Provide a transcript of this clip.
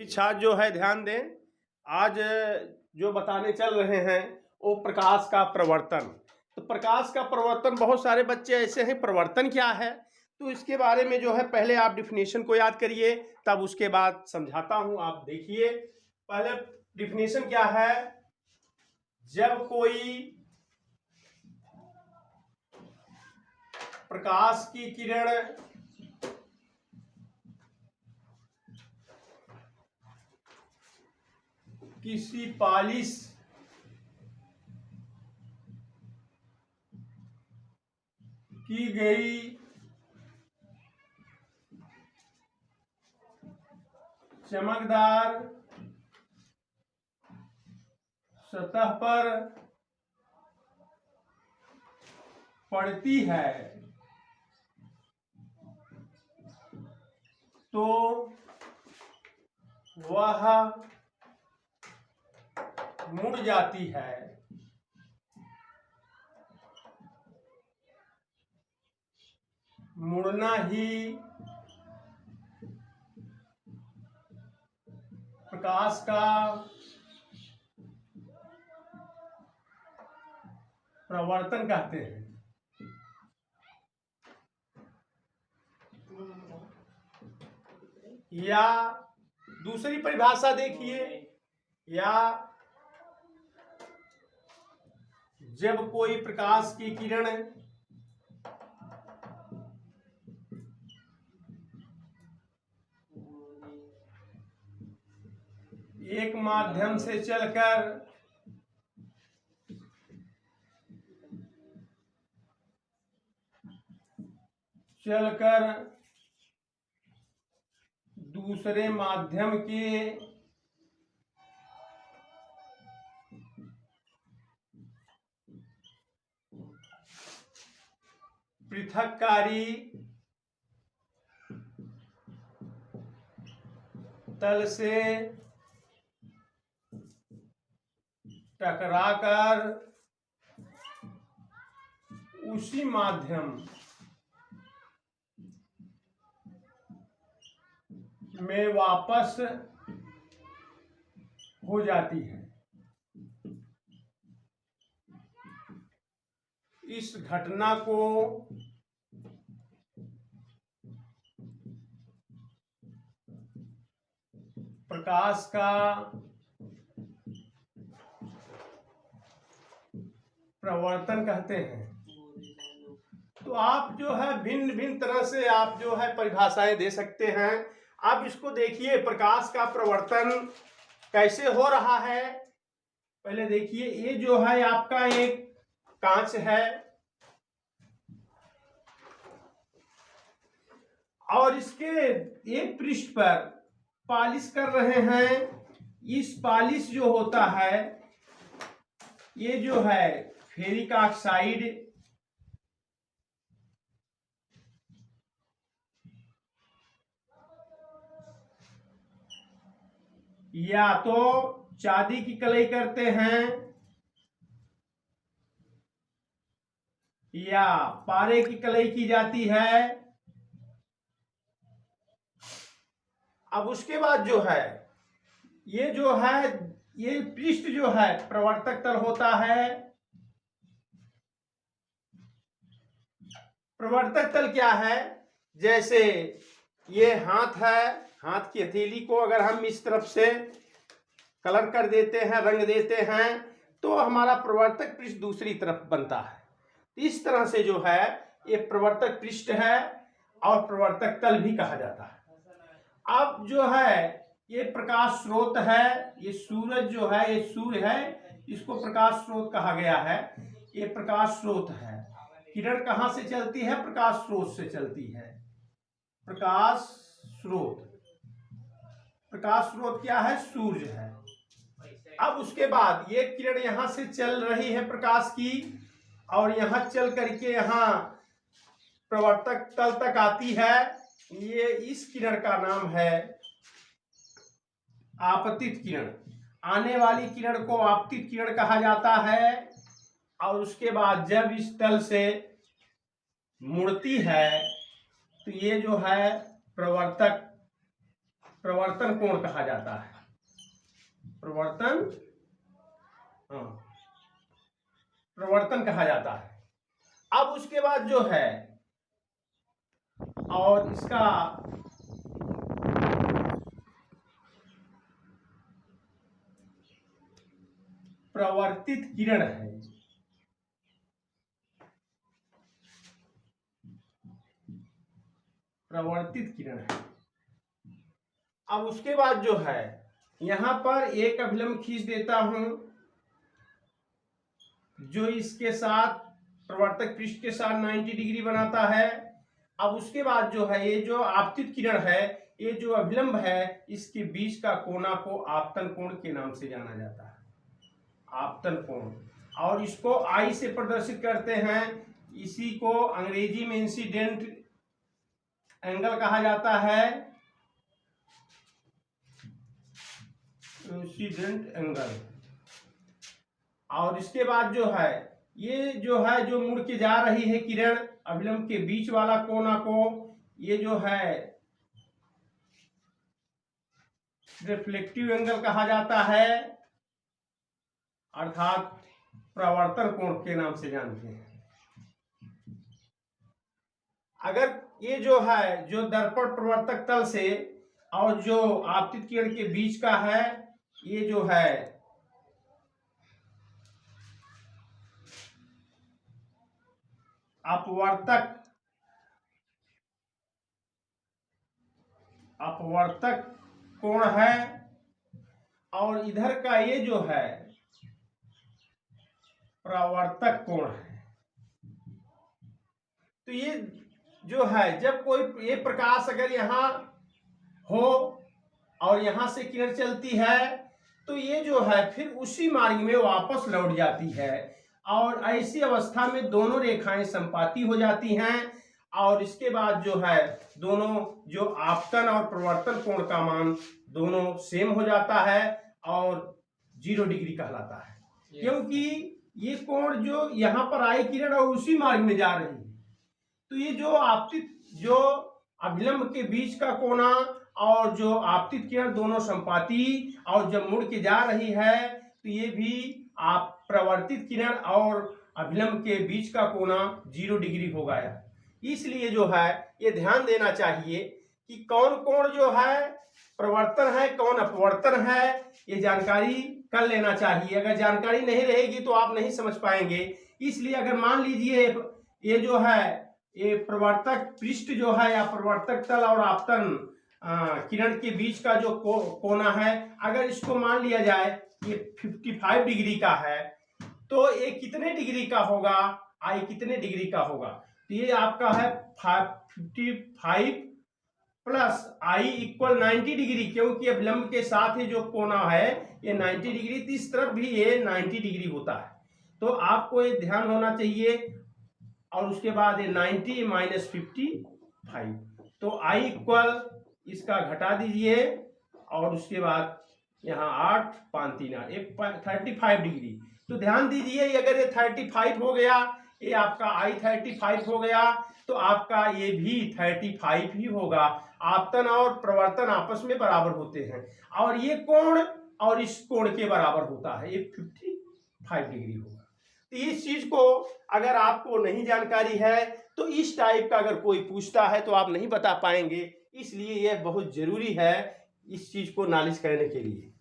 छात्र जो है ध्यान दें। आज जो बताने चल रहे हैं वो प्रकाश का प्रवर्तन। तो प्रकाश का प्रवर्तन, बहुत सारे बच्चे ऐसे हैं, प्रवर्तन क्या है, तो इसके बारे में जो है पहले आप डिफिनेशन को याद करिए, तब उसके बाद समझाता हूं। आप देखिए, पहले डिफिनेशन क्या है। जब कोई प्रकाश की किरण किसी पालिश की गई चमकदार सतह पर पड़ती है तो वह मुड़ जाती है। मुड़ना ही प्रकाश का प्रवर्तन कहते हैं। या दूसरी परिभाषा देखिए, या जब कोई प्रकाश की किरण एक माध्यम से चलकर दूसरे माध्यम के पृथक्कारी तल से टकराकर उसी माध्यम में वापस हो जाती है। इस घटना को प्रकाश का प्रवर्तन कहते हैं। तो आप जो है भिन्न भिन्न तरह से आप जो है परिभाषाएं दे सकते हैं। आप इसको देखिए, प्रकाश का प्रवर्तन कैसे हो रहा है। पहले देखिए, ये जो है आपका एक कांच है और इसके एक पृष्ठ पर पालिश कर रहे हैं। इस पालिश जो होता है, ये जो है फेरिक ऑक्साइड या तो चांदी की कलई करते हैं या पारे की कलई की जाती है। अब उसके बाद जो है ये जो है ये पृष्ठ जो है प्रवर्तक तल होता है। प्रवर्तक तल क्या है? जैसे ये हाथ है, हाथ की हथेली को अगर हम इस तरफ से कलर कर देते हैं, रंग देते हैं, तो हमारा प्रवर्तक पृष्ठ दूसरी तरफ बनता है। इस तरह से जो है ये प्रवर्तक पृष्ठ है और प्रवर्तक तल भी कहा जाता है। अब जो है ये प्रकाश स्रोत है, ये सूरज जो है, ये सूर्य है, इसको प्रकाश स्रोत कहा गया है। ये प्रकाश स्रोत है। किरण कहाँ से चलती है? प्रकाश स्रोत से चलती है। प्रकाश स्रोत, प्रकाश स्रोत क्या है? सूर्य है। अब उसके बाद ये किरण यहां से चल रही है प्रकाश की, और यहां चल करके यहां प्रवर्तक तल तक आती है। ये इस किरण का नाम है आपतित किरण। आने वाली किरण को आपतित किरण कहा जाता है। और उसके बाद जब इस तल से मुड़ती है तो ये जो है प्रवर्तक प्रवर्तन कोण कहा जाता है, प्रवर्तन, हाँ, प्रवर्तन कहा जाता है। अब उसके बाद जो है और इसका प्रवर्तित किरण है, प्रवर्तित किरण है। अब उसके बाद जो है यहां पर एक अभिलंब खींच देता हूं जो इसके साथ प्रवर्तक पृष्ठ के साथ 90 डिग्री बनाता है। अब उसके बाद जो है ये जो आपतित किरण है, ये जो अभिलंब है, इसके बीच का कोना को आपतन कोण के नाम से जाना जाता है, आपतन कोण। और इसको आई से प्रदर्शित करते हैं। इसी को अंग्रेजी में इंसिडेंट एंगल कहा जाता है, इंसिडेंट एंगल। और इसके बाद जो है ये जो है जो मुड़ के जा रही है किरण अभिलंब के बीच वाला कोना को, ये जो है रिफ्लेक्टिव एंगल कहा जाता है, अर्थात प्रवर्तन कोण के नाम से जानते हैं। अगर ये जो है जो दर्पण प्रवर्तक तल से और जो आपतित किरण के बीच का है, ये जो है अपवर्तक कोण है, और इधर का ये जो है प्रवर्तक कोण है। तो ये जो है जब कोई ये प्रकाश अगर यहां हो और यहां से किरण चलती है तो ये जो है फिर उसी मार्ग में वापस लौट जाती है, और ऐसी अवस्था में दोनों रेखाएं संपाती हो जाती हैं। और इसके बाद जो है दोनों जो आपतन और प्रवर्तन कोण का मान दोनों सेम हो जाता है और 0 डिग्री कहलाता है, क्योंकि ये कोण जो यहाँ पर आई किरण और उसी मार्ग में जा रही है। तो ये जो आपतित जो अभिलंब के बीच का कोना और जो आपतित किरण दोनों संपाती, और जब मुड़ के जा रही है तो ये भी आप प्रवर्तित किरण और अभिलंब के बीच का कोना 0 डिग्री हो गया। इसलिए जो है ये ध्यान देना चाहिए कि कौन कोण जो है प्रवर्तन है, कौन अपवर्तन है, ये जानकारी कर लेना चाहिए। अगर जानकारी नहीं रहेगी तो आप नहीं समझ पाएंगे। इसलिए अगर मान लीजिए ये जो है ये प्रवर्तक पृष्ठ जो है या प्रवर्तक तल और आपतन किरण के बीच का जो कोना है, अगर इसको मान लिया जाए ये 55 डिग्री का है, तो ये कितने डिग्री का होगा, आई कितने डिग्री का होगा? तो ये आपका है 55 प्लस आई इक्वल 90 डिग्री, क्योंकि अभिलंब के साथ ही जो कोना है ये 90 डिग्री, तो इस तरफ भी ये 90 डिग्री होता है। तो आपको ये ध्यान होना चाहिए। और उसके बाद ये 90 माइनस 55, तो आई इक्वल इसका घटा दीजिए, और उसके बाद यहाँ 8 5 3 8 एक 35 डिग्री। तो ध्यान दीजिए अगर ये 35 हो गया, ये आपका आई 35 हो गया, तो आपका ये भी 35 ही होगा। आपतन और प्रवर्तन आपस में बराबर होते हैं, और ये कोण और इस कोण के बराबर होता है, ये 55 डिग्री होगा। तो इस चीज को अगर आपको नहीं जानकारी है तो इस टाइप का अगर कोई पूछता है तो आप नहीं बता पाएंगे। इसलिए यह बहुत जरूरी है इस चीज को नॉलेज करने के लिए।